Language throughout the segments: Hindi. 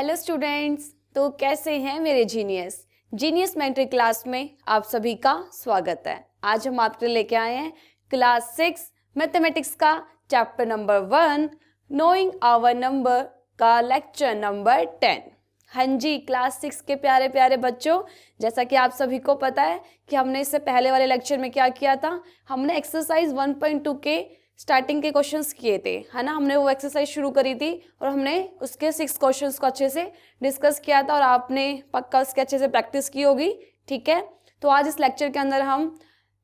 हेलो स्टूडेंट्स, तो कैसे हैं मेरे जीनियस मेंटरी क्लास में आप सभी का स्वागत है। आज हम आपके लिए लेके आए हैं क्लास 6 मैथमेटिक्स का chapter number 1 knowing our number का लेक्चर नंबर 10। हाँ जी, क्लास 6 के प्यारे प्यारे बच्चों, जैसा कि आप सभी को पता है कि हमने इससे पहले वाले लेक्चर में क्या किया था, हमने एक्सरसाइज 1.2 के स्टार्टिंग के क्वेश्चंस किए थे, है ना। हमने वो एक्सरसाइज शुरू करी थी और हमने उसके 6 क्वेश्चंस को अच्छे से डिस्कस किया था और आपने पक्का उसके अच्छे से प्रैक्टिस की होगी, ठीक है। तो आज इस लेक्चर के अंदर हम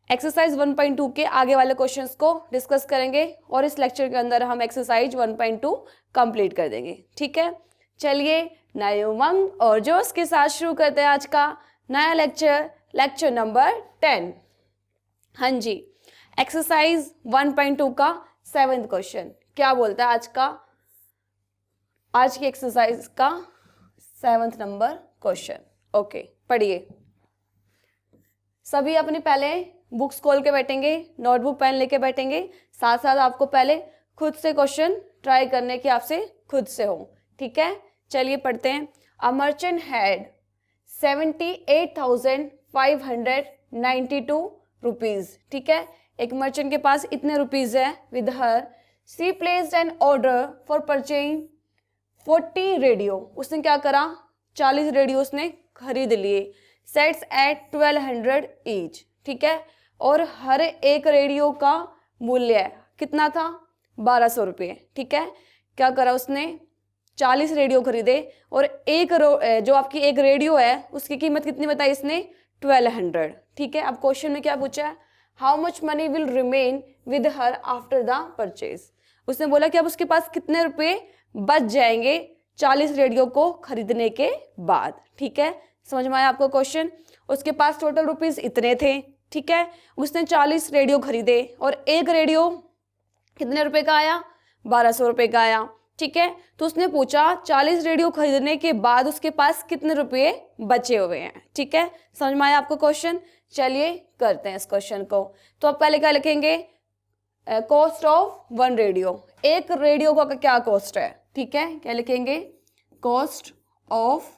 एक्सरसाइज 1.2 के आगे वाले क्वेश्चंस को डिस्कस करेंगे और इस लेक्चर के अंदर हम एक्सरसाइज 1.2 कंप्लीट कर देंगे, ठीक है। चलिए नए उमंग और जोश के साथ शुरू करते हैं आज का नया लेक्चर नंबर 10। हाँ जी, एक्सरसाइज 1.2 का 7th क्वेश्चन क्या बोलता है आज की एक्सरसाइज का 7th नंबर क्वेश्चन। ओके, पढ़िए। सभी अपनी पहले बुक्स खोल के बैठेंगे, नोटबुक पेन लेके बैठेंगे, साथ साथ आपको पहले खुद से क्वेश्चन ट्राई करने की आपसे खुद से हो, ठीक है। चलिए पढ़ते हैं। अ मर्चेंट हैड 78,592 रुपीज, ठीक है। एक मर्चेंट के पास इतने रुपीज है। With her she placed an order for purchase 40 radio. उसने क्या करा, 40 रेडियो उसने खरीद लिए। सेट्स एट 1200 ईच, ठीक है। और हर एक रेडियो का मूल्य कितना था, 1200 रुपये, ठीक है। क्या करा उसने, 40 रेडियो खरीदे और जो आपकी एक रेडियो है उसकी कीमत कितनी बताई इसने, 1200, ठीक है। अब क्वेश्चन में क्या पूछा है, how much money will remain with her after the purchase. उसने बोला कि अब उसके पास कितने रुपए बच जाएंगे 40 रेडियो को खरीदने के बाद, ठीक है। समझ में आया आपको क्वेश्चन। उसके पास टोटल रुपीज इतने थे, ठीक है। उसने 40 रेडियो खरीदे और एक रेडियो कितने रुपए का आया, 1200 रुपए का आया, ठीक है। तो उसने पूछा 40 रेडियो खरीदने के बाद उसके पास कितने रुपए बचे हुए हैं, ठीक है। समझ में आया आपको क्वेश्चन। चलिए करते हैं इस क्वेश्चन को। तो आप पहले क्या लिखेंगे, कॉस्ट ऑफ 1 रेडियो। एक रेडियो का क्या कॉस्ट है, ठीक है। क्या लिखेंगे, कॉस्ट ऑफ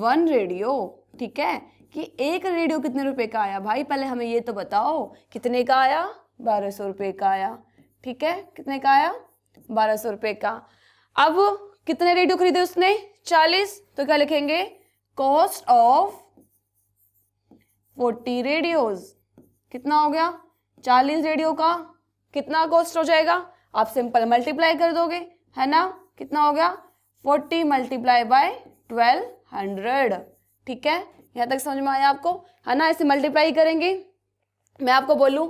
1 रेडियो, ठीक है। कि एक रेडियो कितने रुपए का आया, भाई पहले हमें ये तो बताओ कितने का आया, 1200 रुपए का आया, ठीक है। कितने का आया, 1200 रुपए का। अब कितने रेडियो खरीदे उसने, 40, तो क्या लिखेंगे, कॉस्ट ऑफ 40 रेडियोज। कितना हो गया, 40 रेडियो का कितना कॉस्ट हो जाएगा, आप सिंपल मल्टीप्लाई कर दोगे, है ना। कितना हो गया, 40 मल्टीप्लाई बाय 1200, ठीक है। यहां तक समझ में आया आपको, है ना। ऐसे मल्टीप्लाई करेंगे। मैं आपको बोलूं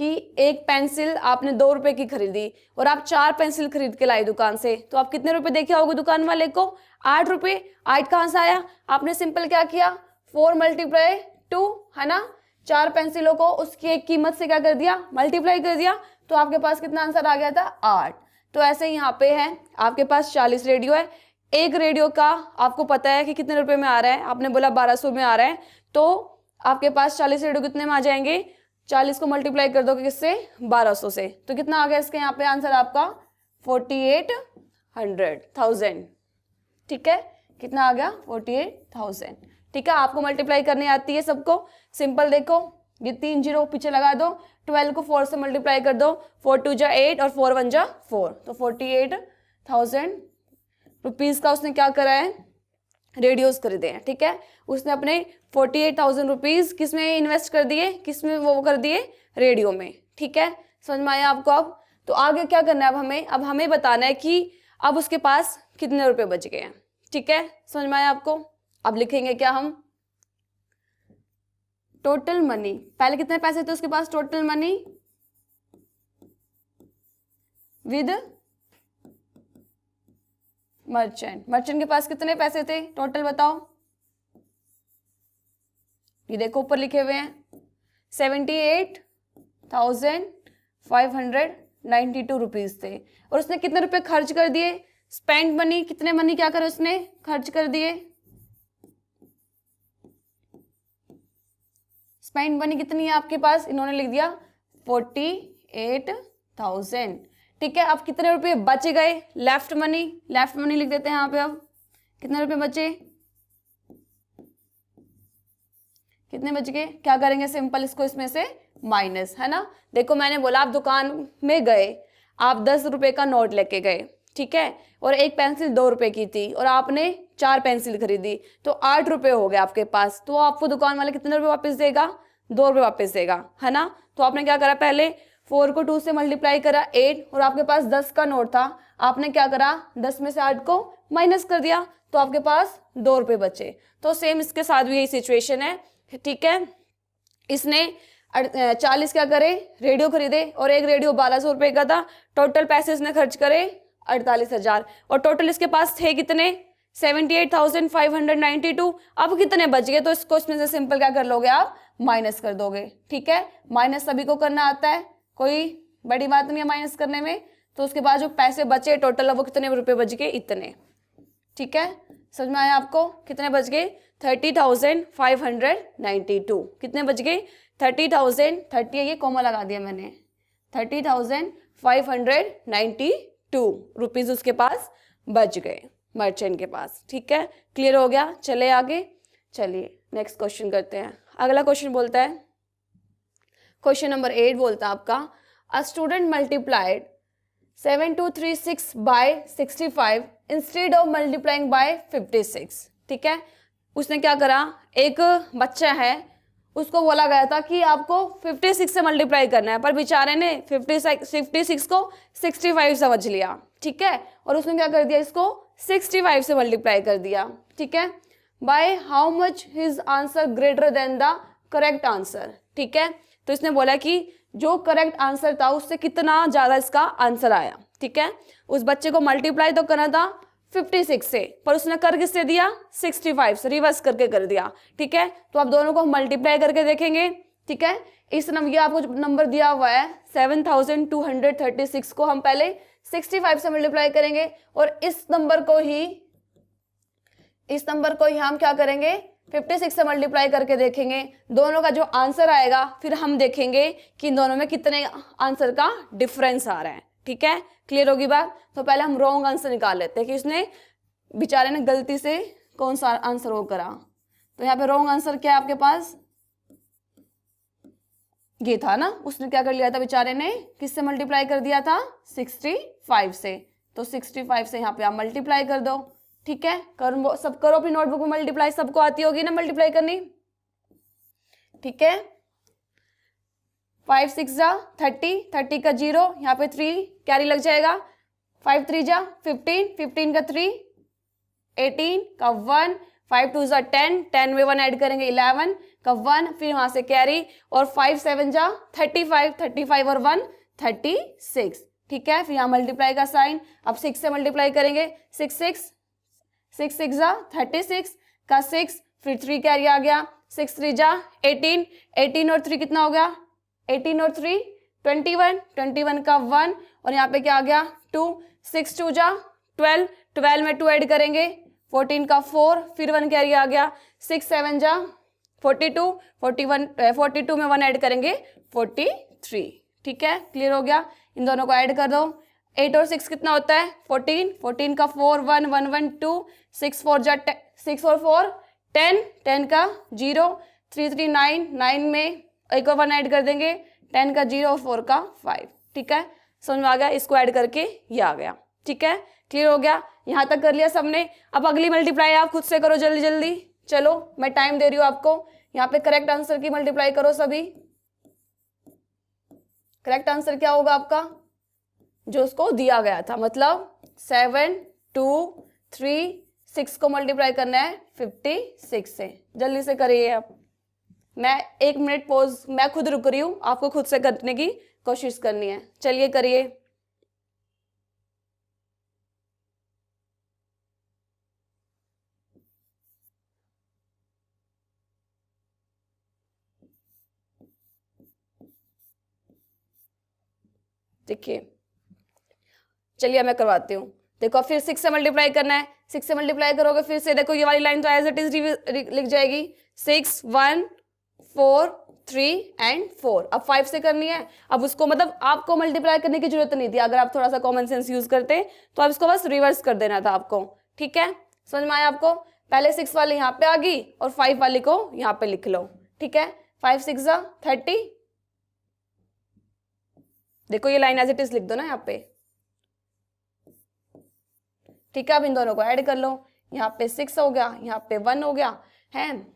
कि एक पेंसिल आपने 2 रुपए की खरीदी और आप 4 पेंसिल खरीद के लाए दुकान से, तो आप कितने रुपए देखे होगे दुकान वाले को, 8 रुपए। 8 कहां से आया, आपने सिंपल क्या किया, 4 मल्टीप्लाई 2, है ना। 4 पेंसिलों को उसकी एक कीमत से क्या कर दिया, मल्टीप्लाई कर दिया, तो आपके पास कितना आंसर आ गया था, 8। तो ऐसे ही यहाँ पे है, आपके पास 40 रेडियो है। एक रेडियो का आपको पता है कि कितने रुपए में आ रहा है, आपने बोला 1200 में आ रहा है, तो आपके पास 40 रेडियो कितने में आ जाएंगे, 40 को मल्टीप्लाई कर दोगे किससे, 1200 से, तो कितना आ गया इसके यहाँ पे आंसर आपका 48,000, ठीक है। कितना आ गया, 48,000, ठीक है। आपको मल्टीप्लाई करनी आती है सबको, सिंपल देखो, ये 3 जीरो पीछे लगा दो, 12 को 4 से मल्टीप्लाई कर दो, 4 2 जा 8 और 4 1 जा 4, तो 48,000 रुपीज का उसने क्या करा है, रेडियोस खरीदे हैं, ठीक है। उसने अपने 48,000 रुपीज किस में इन्वेस्ट कर दिए, किस में वो कर दिए, रेडियो में, ठीक है। समझ में आया आपको। अब तो आगे क्या करना है, अब हमें बताना है कि अब उसके पास कितने रुपए बच गए हैं, ठीक है। समझ में आया आपको। अब लिखेंगे क्या हम, टोटल मनी, पहले कितने पैसे थे उसके पास, टोटल मनी विद मर्चेंट के पास कितने पैसे थे, टोटल बताओ। ये देखो ऊपर लिखे हुए हैं 78,592 रुपीज थे और उसने कितने रुपए खर्च कर दिए, स्पेंड मनी, कितने मनी क्या करे उसने, खर्च कर दिए। स्पेंड मनी कितनी है आपके पास, इन्होंने लिख दिया 48,000, ठीक है। अब कितने रुपए बच गए, लेफ्ट मनी लिख देते हैं यहाँ पे। अब कितने रुपए बचे, कितने बच गए, क्या करेंगे सिंपल इसको इसमें से माइनस, है ना। देखो मैंने बोला आप दुकान में गए, आप 10 रुपए का नोट लेके गए, ठीक है, और एक पेंसिल 2 रुपए की थी और आपने 4 पेंसिल खरीदी, तो 8 रुपए हो गए आपके पास। तो आपको दुकान वाले कितने रुपए वापस देगा, 2 रुपए वापस देगा, है ना। तो आपने क्या करा, पहले 4 को 2 से मल्टीप्लाई करा 8, और आपके पास 10 का नोट था, आपने क्या करा 10 में से 8 को माइनस कर दिया, तो आपके पास 2 रुपए बचे। तो सेम इसके साथ भी यही सिचुएशन है, ठीक है। इसने 40 क्या करे, रेडियो खरीदे, और एक रेडियो 1200 रुपए का था, टोटल पैसे इसने खर्च करे 48,000, और टोटल इसके पास थे कितने 78,592। अब कितने बच गए, तो इसको इसमें से सिंपल क्या कर लोगे आप, माइनस कर दोगे, ठीक है। माइनस सभी को करना आता है, कोई बड़ी बात नहीं है माइनस करने में। तो उसके बाद जो पैसे बचे टोटल, अब वो कितने रुपए बच गए, इतने, ठीक है। समझ में आया आपको, कितने बच गए 30,592, कितने बच गए 30,000, 30 ये कॉमा लगा दिया मैंने, 30,592 रुपीज उसके पास बच गए मर्चेंट के पास, ठीक है। क्लियर हो गया, चले आगे, चलिए नेक्स्ट क्वेश्चन करते हैं। अगला क्वेश्चन बोलता है, क्वेश्चन नंबर 8 बोलता है आपका, a student multiplied 7236 by 65 instead of multiplying by 56, ठीक है। उसने क्या करा, एक बच्चा है, उसको बोला गया था कि आपको 56 से मल्टीप्लाई करना है, पर बेचारे ने 56 को 65 समझ लिया, ठीक है, और उसने क्या कर दिया, इसको 65 से मल्टीप्लाई कर दिया, ठीक है। By how much his answer greater than the correct answer, ठीक है। तो इसने बोला कि जो करेक्ट आंसर था उससे कितना ज्यादा इसका आंसर आया, ठीक है। उस बच्चे को मल्टीप्लाई तो करना था 56 से, पर उसने कर किससे दिया 65 से, रिवर्स करके कर दिया, ठीक है। तो आप दोनों को मल्टीप्लाई करके देखेंगे, ठीक है। इस नंबर, ये आपको नंबर दिया हुआ है 7236 को हम पहले 65 से मल्टीप्लाई करेंगे, और इस नंबर को ही हम क्या करेंगे 56 से मल्टीप्लाई करके देखेंगे, दोनों का जो आंसर आएगा फिर हम देखेंगे कि इन दोनों में कितने आंसर का डिफरेंस आ रहा है, ठीक है। क्लियर होगी बात। तो पहले हम रॉन्ग आंसर निकाल लेते हैं कि उसने बेचारे ने गलती से कौन सा आंसर वो करा। तो यहाँ पे रॉन्ग आंसर क्या है आपके पास, ये था ना, उसने क्या कर लिया था बेचारे ने, किससे मल्टीप्लाई कर दिया था 65 से। तो 65 से यहाँ पे आप मल्टीप्लाई कर दो, ठीक है। सब करो अपनी नोटबुक में मल्टीप्लाई, सबको आती होगी ना मल्टीप्लाई करनी, ठीक है। 5 6 जा 30, 30 का 0, यहाँ पे 3 कैरी लग जाएगा, 5 3 जा 15, 15 का 3, 18 का 1, 5 2 जा 10, 10 में 1 ऐड करेंगे 11 का 1, फिर वहां से कैरी, और 5 7 जा 35, 35 और 1 36, ठीक है। फिर यहाँ मल्टीप्लाई का साइन, अब 6 से मल्टीप्लाई करेंगे, 6 6 जा 36 का 6, फिर 3 कैरी आ गया, 6 3 जा 18, 18 और 3 कितना हो गया 18 और 3 21, 21 का 1, और यहाँ पे क्या आ गया 2, 6 2 जा 12, 12 में 2 ऐड करेंगे 14 का 4, फिर 1 कैरी आ गया, 6 7 जा 42, 42 में 1 ऐड करेंगे 43, ठीक है। क्लियर हो गया, इन दोनों को ऐड कर दो, 8 और 6 कितना होता है 14, 14 का 4 1 1 1 2, 6 4 जा 6 और 4 10, 10 का 0, 3 3 9, 9 में एक और 1 ऐड कर देंगे, 10 का 0 और 4 का 5, ठीक है। समझ में आ गया, इसको ऐड करके ये आ गया, ठीक है। क्लियर हो गया, यहाँ तक कर लिया सबने। अब अगली मल्टीप्लाई आप खुद से करो जल्दी जल्दी, चलो मैं टाइम दे रही हूँ आपको। यहाँ पे करेक्ट आंसर की मल्टीप्लाई करो सभी। करेक्ट आंसर क्या होगा आपका, जो उसको दिया गया था, मतलब 7 2 3 6 को मल्टीप्लाई करना है 56 से। जल्दी से करिए आप, मैं 1 मिनट पॉज, मैं खुद रुक रही हूँ, आपको खुद से करने की कोशिश करनी है। चलिए करिए। देखिए, चलिए मैं करवाती हूँ। देखो फिर 6 से मल्टीप्लाई करना है, 6 से मल्टीप्लाई करोगे फिर से देखो ये वाली लाइन तो एज इट इज लिख जाएगी, 6 1 4 3 एंड 4। अब 5 से करनी है, अब उसको मतलब आपको मल्टीप्लाई करने की जरूरत नहीं थी, अगर आप थोड़ा सा कॉमन सेंस यूज करते तो आप इसको बस रिवर्स कर देना था आपको, ठीक है। समझ में आया आपको? पहले 6 वाली यहाँ पे आ गई और 5 वाली को यहाँ पे लिख लो, ठीक है। 5 6 30, देखो ये लाइन एज इट इज लिख दो ना यहाँ पे, ठीक है। अब इन दोनों को ऐड कर लो, यहाँ पे 6 हो गया, यहाँ पे 1 हो गया है।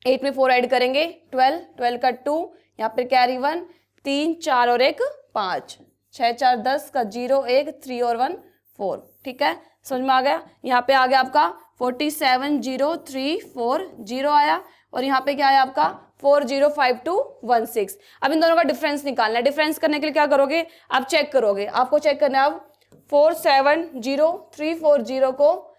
8 में 4 ऐड करेंगे 12, 12 का 2, यहाँ पे कैरी 1, 3 4 और 1 5, 6 4 10 का 0 1, 3 और 1 4, ठीक है। समझ में आ गया? यहाँ पे आ गया आपका 47 0 3 4 0 आया, और यहाँ पे क्या आया आपका 405216। अब इन दोनों का डिफरेंस निकालना है। डिफरेंस करने के लिए क्या करोगे, आप चेक करोगे, आपको चेक करना है। अब 470 को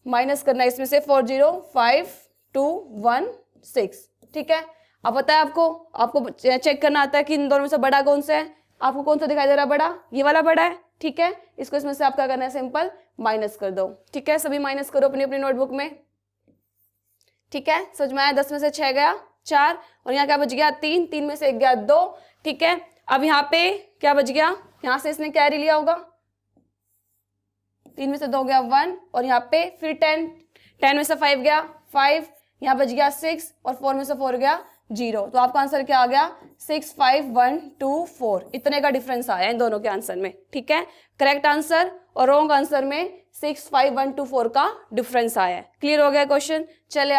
माइनस करना है इसमें से 405216, ठीक है। अब पता है आपको चेक करना आता है कि इन दोनों में से बड़ा कौन सा है। आपको कौन सा दिखाई दे रहा है बड़ा, ये वाला बड़ा है, ठीक है। इसको इसमें से आप क्या करना है, सिंपल माइनस कर दो, ठीक है। सभी माइनस करो अपनी अपनी नोटबुक में, ठीक है। समझ में आया? 10 में से 6 गया 4, और यहाँ क्या बच गया 3, 3 में से 1 गया 2, ठीक है। अब यहाँ पे क्या बच गया, यहाँ से इसने कैरी लिया होगा, 3 में से 2 गया 1, और यहाँ पे फिर 10, 10 में से 5 गया 5, यहाँ बच गया 6, और 4 में से 4 गया 0। तो आपका आंसर क्या आ गया 65124। इतने का डिफरेंस आया इन दोनों के आंसर में, ठीक है। करेक्ट आंसर और रॉन्ग आंसर में 65124 का डिफरेंस आया है। क्लियर हो गया क्वेश्चन? चले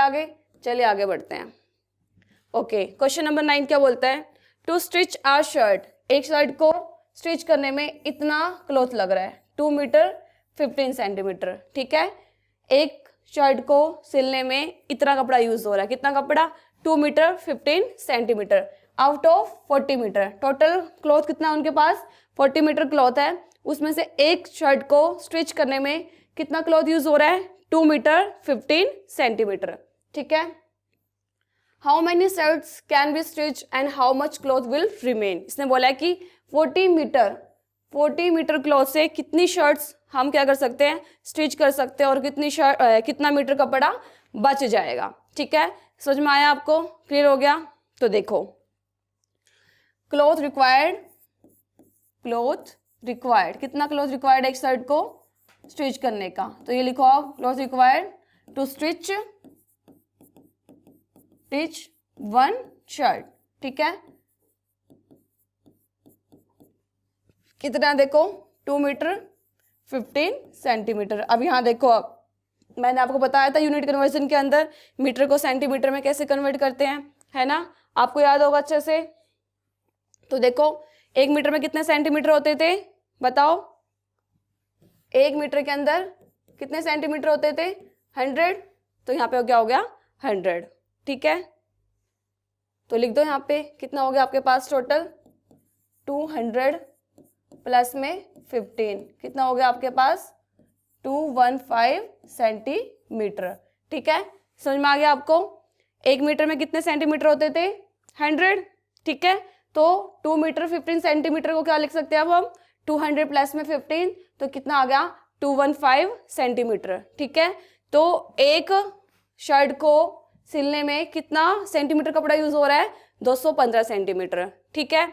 आगे बढ़ते हैं। ओके, क्वेश्चन नंबर 9 क्या बोलता है, टू स्टिच आ शर्ट, एक शर्ट को स्टिच करने में इतना क्लॉथ लग रहा है, 2 मीटर 15 सेंटीमीटर, ठीक है। एक शर्ट को सिलने में इतना कपड़ा यूज हो रहा है, कितना कपड़ा 2 metre 15 centimetre out of 40 metre. Total cloth कितना उनके पास 40 मीटर क्लॉथ है, उसमें से एक शर्ट को स्टिच करने में कितना क्लॉथ यूज हो रहा है 2 मीटर 15 सेंटीमीटर, ठीक है। How many shirts can be stitch and how much cloth will remain. इसने बोला है कि 40 मीटर क्लॉथ से कितनी शर्ट्स हम क्या कर सकते हैं, स्टिच कर सकते हैं, और कितना मीटर कपड़ा बच जाएगा, ठीक है। समझ में आया आपको? क्लियर हो गया? तो देखो, क्लॉथ रिक्वायर्ड कितना क्लॉथ रिक्वायर्ड एक शर्ट को स्टिच करने का, तो ये लिखो आप, cloth required to stitch 1 shirt, ठीक है। कितना देखो 2 मीटर 15 सेंटीमीटर। अब यहाँ देखो, अब मैंने आपको बताया था यूनिट कन्वर्जन के अंदर मीटर को सेंटीमीटर में कैसे कन्वर्ट करते हैं, है ना, आपको याद होगा अच्छे से। तो देखो 1 मीटर में कितने सेंटीमीटर होते थे, बताओ। 1 मीटर के अंदर कितने सेंटीमीटर होते थे 100, तो यहाँ पे क्या हो गया 100, ठीक है। तो लिख दो यहाँ पे कितना हो गया आपके पास टोटल 200 प्लस में 15, कितना हो गया आपके पास 215 सेंटीमीटर, ठीक है। समझ में आ गया आपको? 1 मीटर में कितने सेंटीमीटर होते थे 100, ठीक है। तो 2 मीटर 15 सेंटीमीटर को क्या लिख सकते हैं अब हम 200 प्लस में 15, तो कितना आ गया 215 सेंटीमीटर, ठीक है। तो एक शर्ट को सिलने में कितना सेंटीमीटर कपड़ा यूज हो रहा है 215 सेंटीमीटर, ठीक है।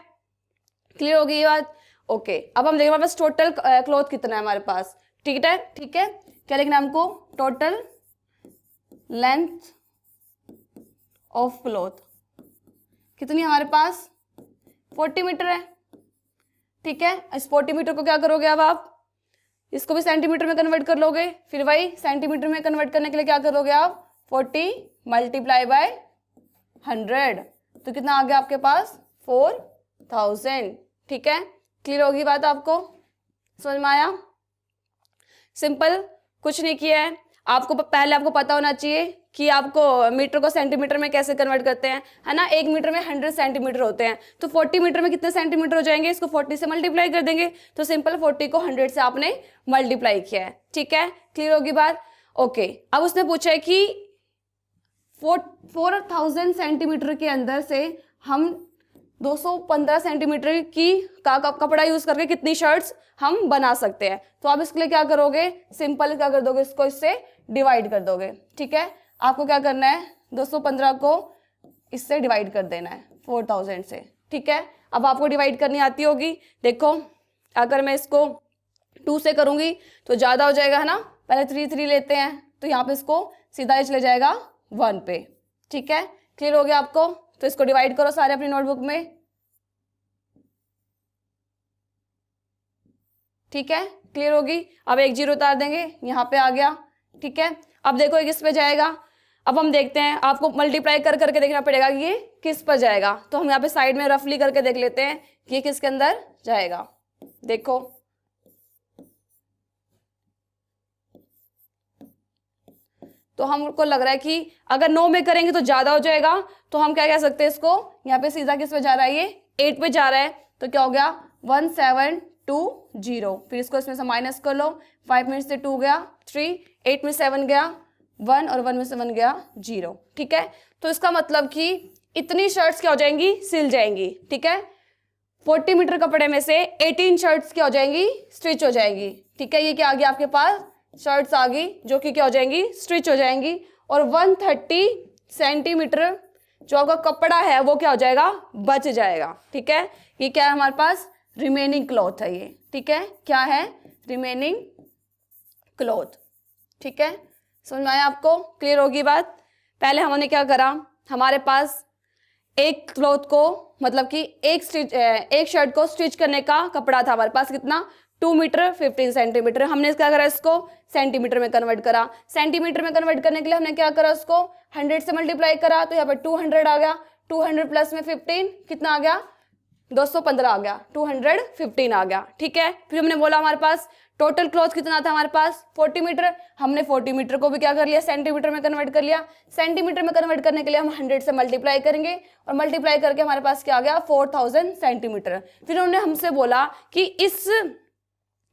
क्लियर हो गई ये बात? ओके, अब हम देखें हमारे पास टोटल क्लॉथ कितना है हमारे पास, ठीक है, ठीक है। क्या लिखना है हमको, टोटल लेंथ ऑफ क्लॉथ कितनी है हमारे पास 40 मीटर है, ठीक है। इस 40 मीटर को क्या करोगे अब आप, इसको भी सेंटीमीटर में कन्वर्ट कर लोगे, फिर वही सेंटीमीटर में कन्वर्ट करने के लिए क्या करोगे आप 40 मल्टीप्लाई बाय 100, तो कितना आ गया आपके पास 4000, ठीक है। क्लियर होगी बात आपको? समझ में आया? सिंपल, कुछ नहीं किया है। आपको पहले आपको पता होना चाहिए कि आपको मीटर को सेंटीमीटर में कैसे कन्वर्ट करते हैं, है ना। 1 मीटर में 100 सेंटीमीटर होते हैं, तो 40 मीटर में कितने सेंटीमीटर हो जाएंगे, इसको 40 से मल्टीप्लाई कर देंगे, तो सिंपल 40 को 100 से आपने मल्टीप्लाई किया है, ठीक है। क्लियर होगी बात? ओके, अब उसने पूछा है कि 4000 सेंटीमीटर के अंदर से हम 215 सेंटीमीटर की कपड़ा यूज करके कितनी शर्ट्स हम बना सकते हैं। तो आप इसके लिए क्या करोगे, सिंपल क्या कर दोगे, इसको इससे डिवाइड कर दोगे, ठीक है। आपको क्या करना है 215 को इससे डिवाइड कर देना है 4000 से, ठीक है। अब आपको डिवाइड करनी आती होगी, देखो अगर मैं इसको 2 से करूंगी तो ज्यादा हो जाएगा, है ना, पहले 3 लेते हैं, तो यहाँ पे इसको सीधा ही चले जाएगा 1 पे। ठीक है, क्लियर हो गया आपको? तो इसको डिवाइड करो सारे अपनी नोटबुक में। ठीक है, क्लियर होगी? अब एक 0 उतार देंगे, यहाँ पे आ गया। ठीक है, अब देखो एक इस पे जाएगा। अब हम देखते हैं, आपको मल्टीप्लाई कर करके देखना पड़ेगा कि ये किस पर जाएगा। तो हम यहाँ पे साइड में रफली करके देख लेते हैं कि ये किसके अंदर जाएगा। देखो तो हमको लग रहा है कि अगर 9 में करेंगे तो ज्यादा हो जाएगा, तो हम क्या कह सकते हैं इसको, यहाँ पे सीधा किस पे जा रहा है, ये 8 पे जा रहा है। तो क्या हो गया 1720। फिर इसको इसमें से माइनस कर लो, 5 में से 2 गया 3, 8 में 7 गया 1 और 1 में से 1 गया 0। ठीक है, तो इसका मतलब कि इतनी शर्ट्स क्या हो जाएंगी, सिल जाएंगी। ठीक है, 40 मीटर कपड़े में से 18 शर्ट्स क्या हो जाएंगी, स्टिच हो जाएंगी। ठीक है, ये क्या आ गया आपके पास, शर्ट्स आ गई जो कि क्या हो जाएंगी, स्टिच हो जाएंगी। और 130 सेंटीमीटर जो आपका कपड़ा है वो क्या हो जाएगा, बच जाएगा। ठीक है, ये क्या है हमारे पास, रिमेनिंग क्लॉथ है ये। ठीक है, क्या है, रिमेनिंग क्लॉथ। ठीक है, समझ में आया आपको? क्लियर होगी बात? पहले हमने क्या करा, हमारे पास एक क्लॉथ को मतलब कि एक शर्ट को स्टिच करने का कपड़ा था हमारे पास, कितना, 2 मीटर 15 सेंटीमीटर। हमने क्या करा, इसको सेंटीमीटर में कन्वर्ट करा। सेंटीमीटर में कन्वर्ट करने के लिए हमने क्या करा, उसको 100 से मल्टीप्लाई करा, तो यहाँ पे 200 आ गया। 200 प्लस में 15 कितना आ गया, 215 आ गया, 215 आ गया। ठीक है, फिर हमने बोला हमारे पास टोटल क्लॉथ कितना था हमारे पास, 40 मीटर। हमने 40 मीटर को भी क्या कर लिया, सेंटीमीटर में कन्वर्ट कर लिया। सेंटीमीटर में कन्वर्ट करने के लिए हम 100 से मल्टीप्लाई करेंगे, और मल्टीप्लाई करके हमारे पास क्या आ गया, 4000 सेंटीमीटर। फिर उन्होंने हमसे बोला कि इस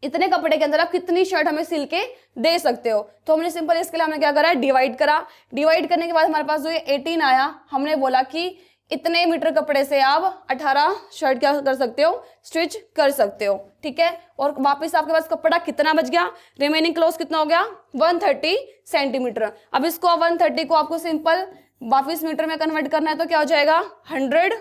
इतने कपड़े के अंदर आप कितनी शर्ट हमें सिल के दे सकते हो। तो हमने सिंपल इसके लिए हमने क्या करा, डिवाइड करा। डिवाइड करने के बाद हमारे पास जो ये 18 आया, हमने बोला कि इतने मीटर कपड़े से आप 18 शर्ट क्या कर सकते हो, स्टिच कर सकते हो। ठीक है, और वापस आपके पास कपड़ा कितना बच गया, रिमेनिंग क्लॉथ कितना हो गया, 130 सेंटीमीटर। अब इसको 130 को आपको सिंपल वापस मीटर में कन्वर्ट करना है, तो क्या हो जाएगा, 100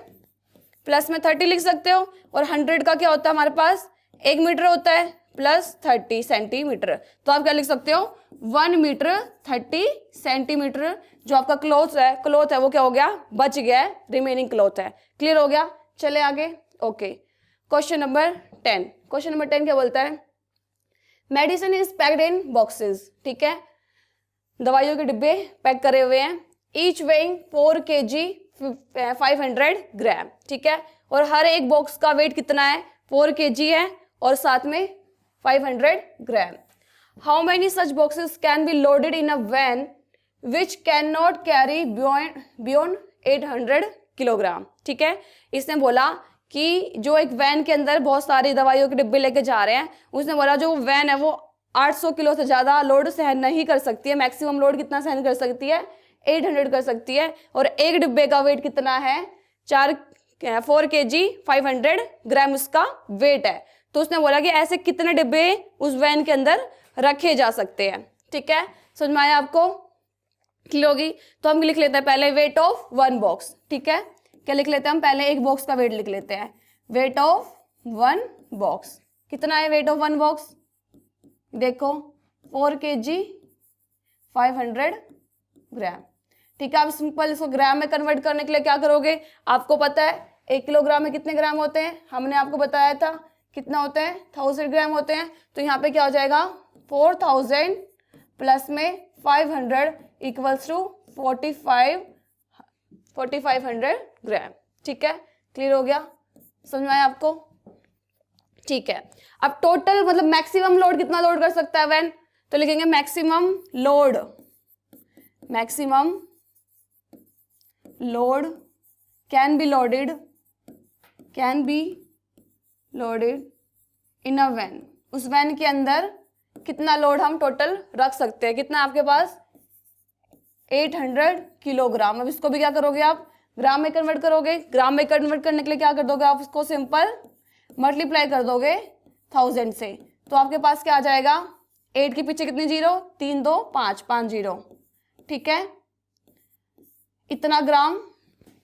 प्लस में 30 लिख सकते हो। और 100 का क्या होता है हमारे पास, 1 मीटर होता है, प्लस 30 सेंटीमीटर। तो आप क्या लिख सकते हो, 1 मीटर 30 सेंटीमीटर जो आपका क्लॉथ है वो क्या हो गया, बच गया है, रिमेनिंग क्लॉथ है। क्लियर हो गया? चले आगे। Okay, question number 10। Question number 10 क्या बोलता है, medicine is packed in boxes. ठीक है, दवाइयों के डिब्बे पैक करे हुए हैं, ईच वेइंग 4 kg 500 ग्राम। ठीक है, और हर एक बॉक्स का वेट कितना है, 4 kg है, और साथ में 500 gram. How many such boxes can be loaded in a van which can not carry beyond 800 kilogram. ठीक है, इसने बोला कि जो एक वैन के अंदर बहुत सारी दवाइयों के डिब्बे लेके जा रहे हैं, उसने बोला जो वैन है वो 800 किलो से ज़्यादा लोड सहन नहीं कर सकती है। मैक्सिमम लोड कितना सहन कर सकती है, 800 कर सकती है। और एक डिब्बे का वेट कितना है, 4 kg 500 ग्राम उसका वेट है। तो उसने बोला कि ऐसे कितने डिब्बे उस वैन के अंदर रखे जा सकते हैं। ठीक है, समझ में आया आपको? क्लियर होगी? तो हम लिख लेते हैं पहले वेट ऑफ 1 बॉक्स। ठीक है, क्या लिख लेते हैं हम, पहले एक बॉक्स का वेट लिख लेते हैं। वेट ऑफ 1 बॉक्स कितना है, वेट ऑफ 1 बॉक्स देखो 4 kg 500 ग्राम। ठीक है, आप सिंपल इसको ग्राम में कन्वर्ट करने के लिए क्या करोगे, आपको पता है 1 किलोग्राम में कितने ग्राम होते हैं, हमने आपको बताया था कितना होते हैं, 1000 ग्राम होते हैं। तो यहाँ पे क्या हो जाएगा, 4000 प्लस में 500 इक्वल्स टू 4500 ग्राम। ठीक है, क्लियर हो गया? समझ में आया आपको? ठीक है, अब टोटल मतलब मैक्सिमम लोड कितना लोड कर सकता है वैन, तो लिखेंगे maximum load can be loaded in a van. उस वैन के अंदर कितना लोड हम टोटल रख सकते हैं, कितना आपके पास 800 किलोग्राम। अब इसको भी क्या करोगे आप, ग्राम में कन्वर्ट करोगे। ग्राम में कन्वर्ट करने के लिए क्या कर दोगे आप, उसको सिंपल मल्टीप्लाई कर दोगे 1000 से। तो आपके पास क्या आ जाएगा, 8 के पीछे कितनी जीरो, 3 2 5 5 जीरो। ठीक है, इतना ग्राम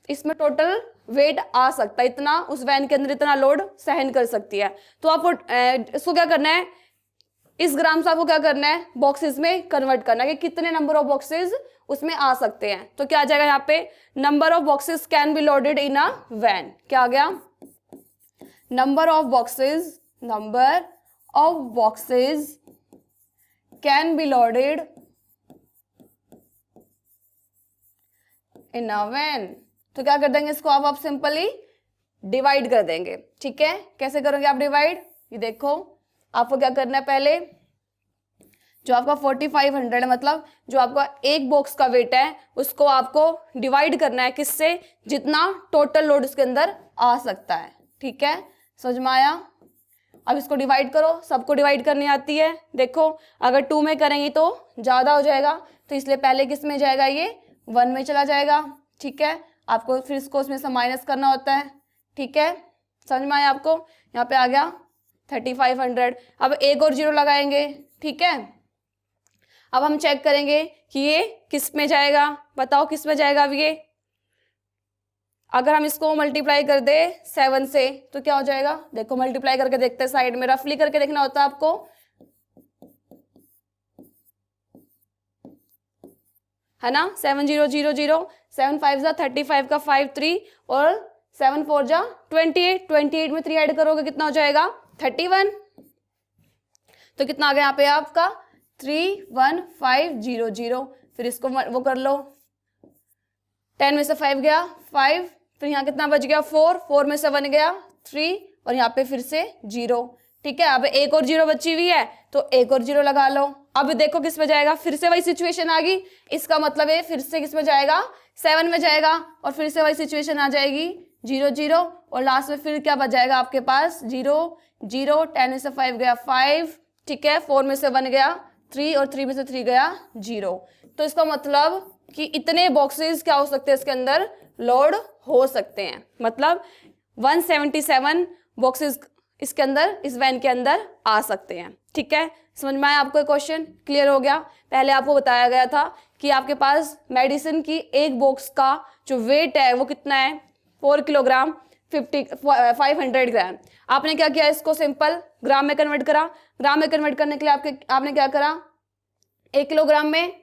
इसमें टोटल वेट आ सकता है, इतना उस वैन के अंदर इतना लोड सहन कर सकती है। तो आपको इसको क्या करना है, इस ग्राम से आपको क्या करना है, बॉक्सेस में कन्वर्ट करना है कि कितने नंबर ऑफ बॉक्सेस उसमें आ सकते हैं। तो क्या आ जाएगा यहाँ पे, number of boxes can be loaded in a van. क्या आ गया, number of boxes can be loaded in a van. तो क्या कर देंगे इसको, आप सिंपली डिवाइड कर देंगे। ठीक है, कैसे करोगे आप डिवाइड, ये देखो आपको क्या करना है, पहले जो आपका 4500 है, मतलब जो आपका एक बॉक्स का वेट है उसको आपको डिवाइड करना है किससे, जितना टोटल लोड इसके अंदर आ सकता है। ठीक है, समझ में आया। अब इसको डिवाइड करो, सबको डिवाइड करनी आती है। देखो अगर 2 में करेंगे तो ज़्यादा हो जाएगा, तो इसलिए पहले किस में जाएगा, ये 1 में चला जाएगा। ठीक है, आपको फिर इसको उसमें से माइनस करना होता है। ठीक है, समझ में आया आपको। यहाँ पे आ गया 3500। अब एक और जीरो लगाएंगे। ठीक है, अब हम चेक करेंगे कि ये किस में जाएगा, बताओ किस में जाएगा। अब ये अगर हम इसको मल्टीप्लाई कर दे 7 से तो क्या हो जाएगा, देखो मल्टीप्लाई करके देखते हैं, साइड में रफली करके देखना होता है आपको, है ना। 7000, 7 5 जा 35 का 5 3 और 7 4 जा 28, 28 में 3 ऐड करोगे कितना हो जाएगा 31। तो कितना आ गया यहाँ पे आपका 31500। फिर इसको वो कर लो, 10 में से 5 गया 5, फिर यहाँ कितना बच गया 4, 4 में से 1 गया 3 और यहाँ पे फिर से 0। ठीक है, अब एक और 0 बची हुई है तो एक और 0 लगा लो। अब देखो किस में जाएगा, फिर से वही सिचुएशन आ गई, इसका मतलब है फिर से किस में जाएगा 7 में जाएगा और फिर से वही सिचुएशन आ जाएगी 0 0 और लास्ट में फिर क्या बच जाएगा आपके पास 0 0। 10 में से 5 गया 5, ठीक है, 4 में से 1 गया 3 और 3 में से 3 गया 0। तो इसका मतलब कि इतने बॉक्सेस क्या हो सकते हैं इसके अंदर लोड हो सकते हैं, मतलब 177 बॉक्सेस इसके अंदर, इस वैन के अंदर आ सकते हैं। ठीक है, समझ में आया आपको क्वेश्चन, क्लियर हो गया। पहले आपको बताया गया था कि आपके पास मेडिसिन की एक बॉक्स का जो वेट है वो कितना है 4 किलोग्राम 500 ग्राम। आपने क्या किया, इसको सिंपल ग्राम में कन्वर्ट करा। ग्राम में कन्वर्ट करने के लिए आपने क्या करा, 1 किलोग्राम में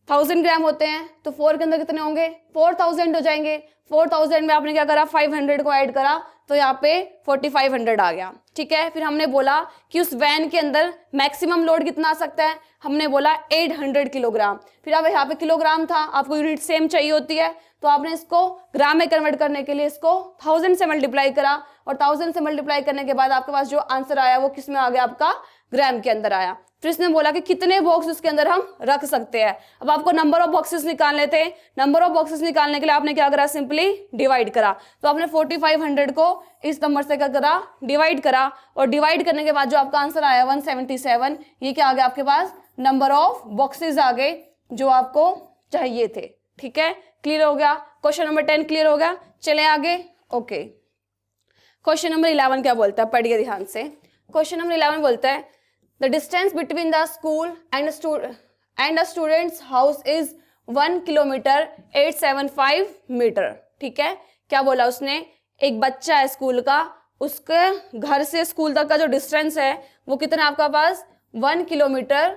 1000 ग्राम होते हैं, तो 4 के अंदर कितने होंगे 4000 हो जाएंगे। 4000 में आपने क्या करा 500 को ऐड करा तो यहाँ पे 4500 आ गया। ठीक है, फिर हमने बोला कि उस वैन के अंदर मैक्सिमम लोड कितना आ सकता है, हमने बोला 800 किलोग्राम। फिर अब यहाँ पे किलोग्राम था, आपको यूनिट सेम चाहिए होती है, तो आपने इसको ग्राम में कन्वर्ट करने के लिए इसको 1000 से मल्टीप्लाई करा और 1000 से मल्टीप्लाई करने के बाद आपके पास जो आंसर आया वो किस में आ गया, आपका ग्राम के अंदर आया। फिर इसने बोला कि कितने बॉक्स उसके अंदर हम रख सकते हैं। अब आपको नंबर ऑफ बॉक्सेस निकालने थे, नंबर ऑफ बॉक्सेस निकालने के लिए आपने क्या करा, सिंपली डिवाइड करा। तो आपने 4500 को इस नंबर से क्या करा, डिवाइड करा और डिवाइड करने के बाद जो आपका आंसर आया 177, ये क्या आ गया आपके पास, नंबर ऑफ बॉक्सेस आ गए जो आपको चाहिए थे। ठीक है, क्लियर हो गया। क्वेश्चन नंबर 10 क्लियर हो गया। चले आगे। ओके, क्वेश्चन नंबर 11 क्या बोलता है, पढ़िए ध्यान से। क्वेश्चन नंबर 11 बोलता है the distance between the school and a student's house is 1 kilometer 875 metre. ठीक है, क्या बोला उसने, एक बच्चा है स्कूल का, उसके घर से स्कूल तक का जो डिस्टेंस है वो कितना आपका पास 1 किलोमीटर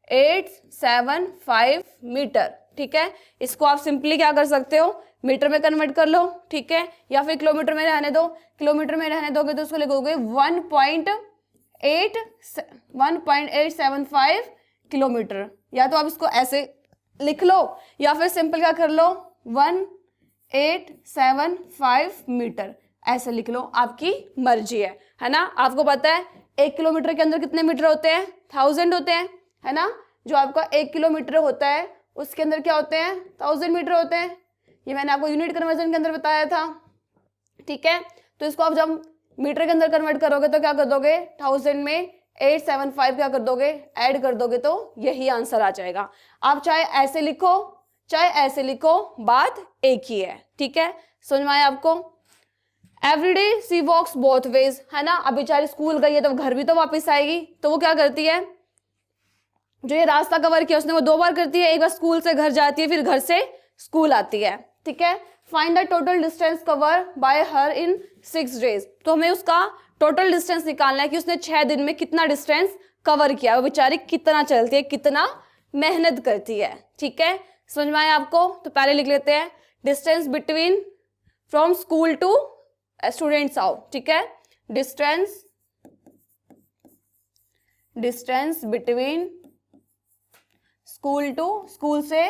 875 मीटर। ठीक है, इसको आप सिंपली क्या कर सकते हो, मीटर में कन्वर्ट कर लो। ठीक है, या फिर किलोमीटर में रहने दो, किलोमीटर में रहने दोगे तो उसको लिखोगे 1.875 किलोमीटर, या तो आप इसको ऐसे लिख लो या फिर सिंपल क्या कर लो 1875 मीटर, ऐसे लिख लो, आपकी मर्जी है ना। आपको पता है 1 किलोमीटर के अंदर कितने मीटर होते हैं, 1000 होते हैं, है ना। जो आपका 1 किलोमीटर होता है उसके अंदर क्या होते हैं 1000 मीटर होते हैं, ये मैंने आपको यूनिट कन्वर्जन के अंदर बताया था। ठीक है, तो इसको आप जब मीटर के अंदर कन्वर्ट करोगे तो क्या कर दोगे, 1000 में 875 क्या कर दोगे, ऐड कर दोगे तो यही आंसर आ जाएगा। आप चाहे ऐसे लिखो चाहे ऐसे लिखो, बात एक ही है। ठीक है, समझ में आया आपको। एवरीडे सी वॉक्स बोथ वेज, है ना। अब बेचारी स्कूल गई है तो घर भी तो वापस आएगी, तो वो क्या करती है, जो ये रास्ता कवर किया उसने वो 2 बार करती है, एक बार स्कूल से घर जाती है फिर घर से स्कूल आती है। ठीक है, find the total distance cover by her in 6 days. तो हमें उसका टोटल डिस्टेंस निकालना है कि उसने 6 दिन में कितना डिस्टेंस कवर किया, वो बेचारी कितना चलती है, कितना मेहनत करती है। ठीक है, समझ में आया आपको? तो पहले लिख लेते हैं distance between from school to students house. ठीक है, distance between school to, school से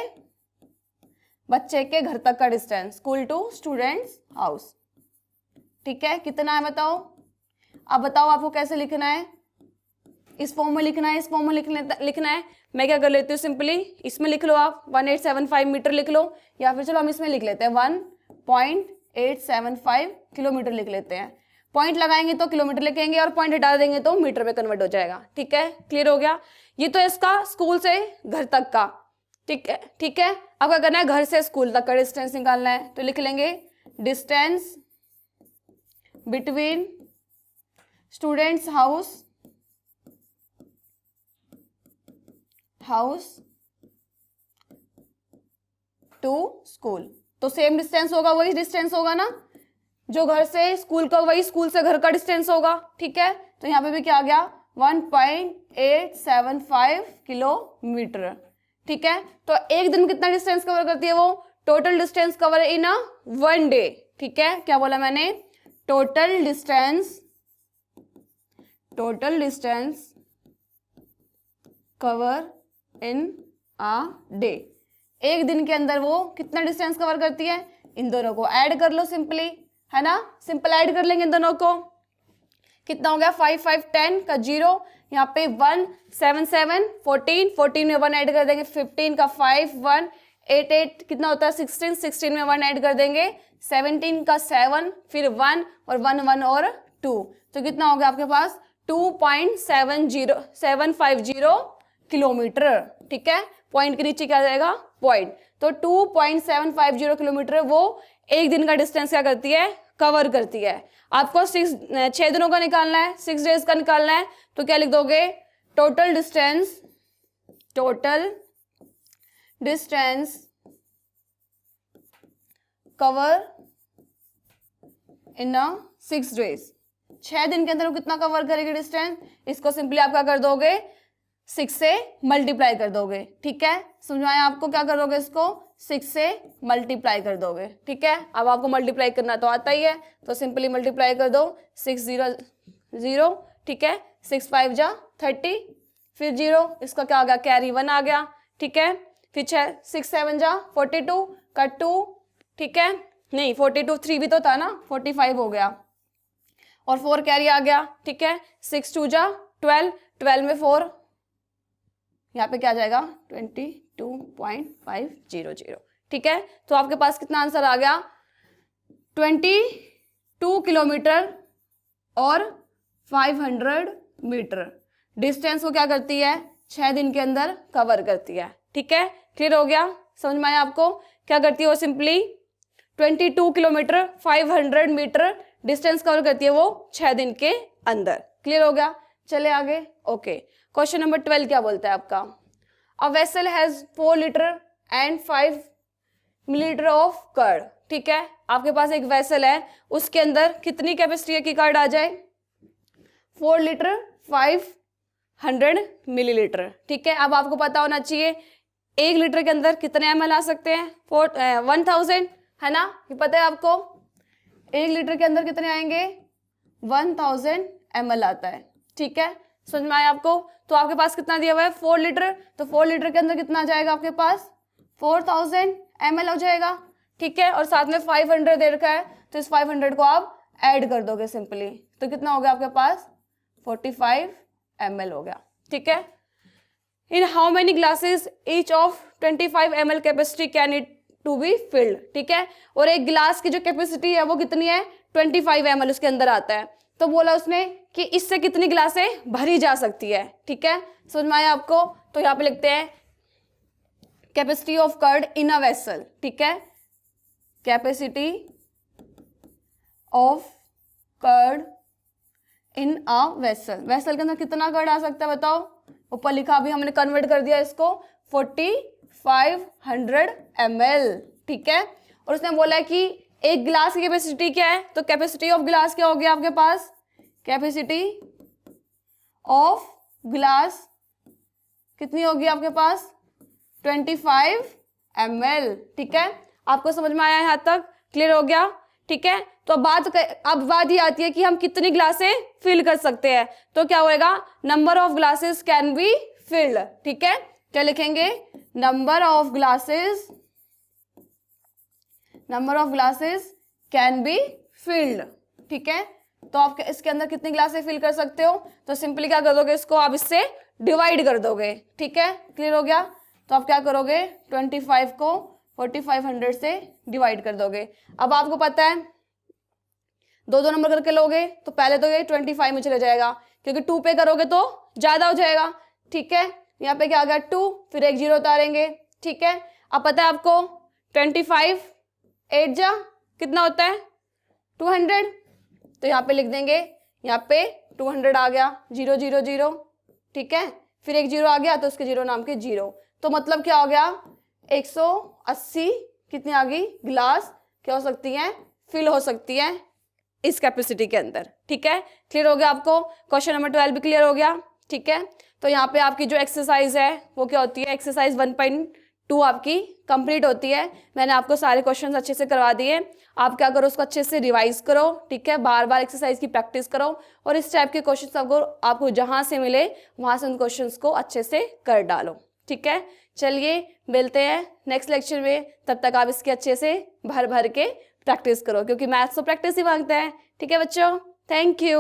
बच्चे के घर तक का distance, school to students house. ठीक है, कितना है बताओ? अब बताओ आपको कैसे लिखना है, इस फॉर्म में लिखना है, इस फॉर्म में लिखना है। मैं क्या कर लेती हूँ, सिंपली इसमें लिख लो आप 1875 मीटर लिख लो, या फिर चलो हम इसमें लिख लेते हैं 1.875 किलोमीटर लिख लेते हैं। पॉइंट लगाएंगे तो किलोमीटर लिखेंगे और पॉइंट हटा देंगे तो मीटर में कन्वर्ट हो जाएगा। ठीक है, क्लियर हो गया? ये तो इसका स्कूल से घर तक का। ठीक है, ठीक है। अब क्या करना है, घर से स्कूल तक का डिस्टेंस निकालना है, तो लिख लेंगे distance between students house to school. तो सेम डिस्टेंस होगा, वही डिस्टेंस होगा ना जो घर से स्कूल का, वही स्कूल से घर का डिस्टेंस होगा। ठीक है, तो यहाँ पे भी क्या आ गया 1.875 किलोमीटर। ठीक है, तो एक दिन कितना डिस्टेंस कवर करती है वो? Total distance cover in a 1 day. ठीक है, क्या बोला मैंने? Total distance cover in a day. एक दिन के अंदर वो कितना डिस्टेंस कवर करती है? इन दोनों को ऐड कर लो सिंपली, है ना? सिंपल ऐड कर लेंगे इन दोनों को। कितना हो गया? 5 5 10 का 0, यहाँ पे 1 7 7 14 14 में 1 ऐड कर देंगे, 15 का 5 1 8 8 कितना होता है 16 16 में 1 ऐड कर देंगे, 17 का 7 फिर 1 और 1 1 और 2, तो कितना हो गया आपके पास 2.750 किलोमीटर। ठीक है, पॉइंट के नीचे क्या आ जाएगा? पॉइंट। तो 2.750 किलोमीटर वो एक दिन का डिस्टेंस क्या करती है? कवर करती है। आपको 6 दिनों का निकालना है, 6 डेज का निकालना है, तो क्या लिख दोगे? Total distance cover in 6 days. 6 दिन के अंदर वो कितना कवर करेगी डिस्टेंस? इसको सिंपली आप क्या कर दोगे? 6 से मल्टीप्लाई कर दोगे। ठीक है, समझाया आपको? क्या कर दोगे? इसको 6 से मल्टीप्लाई कर दोगे। ठीक है, अब आपको मल्टीप्लाई करना तो आता ही है, तो सिंपली मल्टीप्लाई कर दो 6 0 0। ठीक है, 6 5 जा 30, फिर 0, इसका क्या आ गया? कैरी 1 आ गया। ठीक है, फिर 6 7 जा 42 का 2, ठीक है, नहीं 42 3 भी तो था ना, 45 हो गया, और 4 कैरी आ गया। ठीक है, 6 2 जा 12, 12 में 4, यहाँ पे क्या आ जाएगा 22.500। ठीक है, तो आपके पास कितना आंसर आ गया? 22 किलोमीटर और 500 मीटर डिस्टेंस को क्या करती है? 6 दिन के अंदर कवर करती है। ठीक है, क्लियर हो गया? समझ में आया आपको? क्या करती है वो? Simply 22 kilometre 500 metre distance cover करती है वो 6 दिन के अंदर। क्लियर हो गया? चले आगे। ओके, क्वेश्चन नंबर 12 क्या बोलता है आपका? A vessel has 4 litre and 5 millilitre of curd. ठीक है, आपके पास एक वेसल है, उसके अंदर कितनी कैपेसिटी है कि कर्ड आ जाए? 4 लीटर 500 मिलीलीटर। ठीक है, अब आपको पता होना चाहिए 1 लीटर के अंदर कितने ml आ सकते हैं? 1000, है ना? ये पता है आपको? 1 लीटर के अंदर कितने आएंगे? 1000 ml आता है। ठीक है, समझ में आया आपको? तो आपके पास कितना दिया हुआ है? 4 लीटर, तो 4 लीटर के अंदर कितना आ जाएगा आपके पास? 4000 ml हो जाएगा। ठीक है, और साथ में 500 दे रखा है, तो इस 500 को आप ऐड कर दोगे सिंपली, तो कितना हो गया आपके पास? 45 ml हो गया। ठीक है, in how many glasses each of 25 ml capacity can it to be filled. ठीक है, और एक गिलास की जो कैपेसिटी है वो कितनी है? 25 ml उसके अंदर आता है, तो बोला उसने कि इससे कितनी गिलासें भरी जा सकती है। ठीक है, समझ में आया आपको? तो यहाँ पे लिखते हैं capacity of curd in a vessel. ठीक है, capacity of curd in a vessel, vessel के अंदर कितना कर्ड आ सकता है बताओ? ऊपर लिखा, अभी हमने कन्वर्ट कर दिया इसको 4500 ml। ठीक है, और उसने बोला है कि एक गिलास की कैपेसिटी क्या है? तो कैपेसिटी ऑफ गिलास क्या हो गया आपके पास? कैपेसिटी ऑफ ग्लास कितनी होगी आपके पास 25 ml। ठीक है, आपको समझ में आया यहाँ तक, क्लियर हो गया? ठीक है, तो अब बात ये आती है कि हम कितनी ग्लासें फिल कर सकते हैं। तो क्या होएगा, number of glasses can be filled. ठीक है, क्या लिखेंगे, number of glasses can be filled. ठीक है, तो आप इसके अंदर कितनी ग्लासें फिल कर सकते हो, तो सिंपली क्या कर दोगे, इसको आप इससे डिवाइड कर दोगे। ठीक है, क्लियर हो गया? तो आप क्या करोगे, 25 को 4500 से डिवाइड कर दोगे। अब आपको पता है दो नंबर करके लोगे तो पहले तो ये 25 में चले जाएगा, क्योंकि 2 पे करोगे तो ज्यादा हो जाएगा। ठीक है, यहाँ पे क्या आ गया 2, फिर एक 0 उतारेंगे। ठीक है, अब पता है आपको 25 8 जा कितना होता है 200, तो यहाँ पे लिख देंगे, यहाँ पे 200 आ गया, 0 0 0। ठीक है, फिर एक 0 आ गया तो उसके 0 नाम के 0, तो मतलब क्या हो गया 180 कितनी आ गई ग्लास क्या हो सकती है, फिल हो सकती है इस कैपेसिटी के अंदर। ठीक है, क्लियर हो गया आपको? क्वेश्चन नंबर 12 भी क्लियर हो गया। ठीक है, तो यहाँ पे आपकी जो एक्सरसाइज है वो क्या होती है, एक्सरसाइज 1.2 आपकी कंप्लीट होती है। मैंने आपको सारे क्वेश्चंस अच्छे से करवा दिए, आप क्या करो उसको अच्छे से रिवाइज करो। ठीक है, बार बार एक्सरसाइज की प्रैक्टिस करो और इस टाइप के क्वेश्चंस आपको जहां से मिले वहां से उन क्वेश्चंस को अच्छे से कर डालो। ठीक है, चलिए मिलते हैं नेक्स्ट लेक्चर में, तब तक आप इसके अच्छे से भर भर के प्रैक्टिस करो, क्योंकि मैथ्स तो प्रैक्टिस ही मांगता है। ठीक है बच्चों, थैंक यू।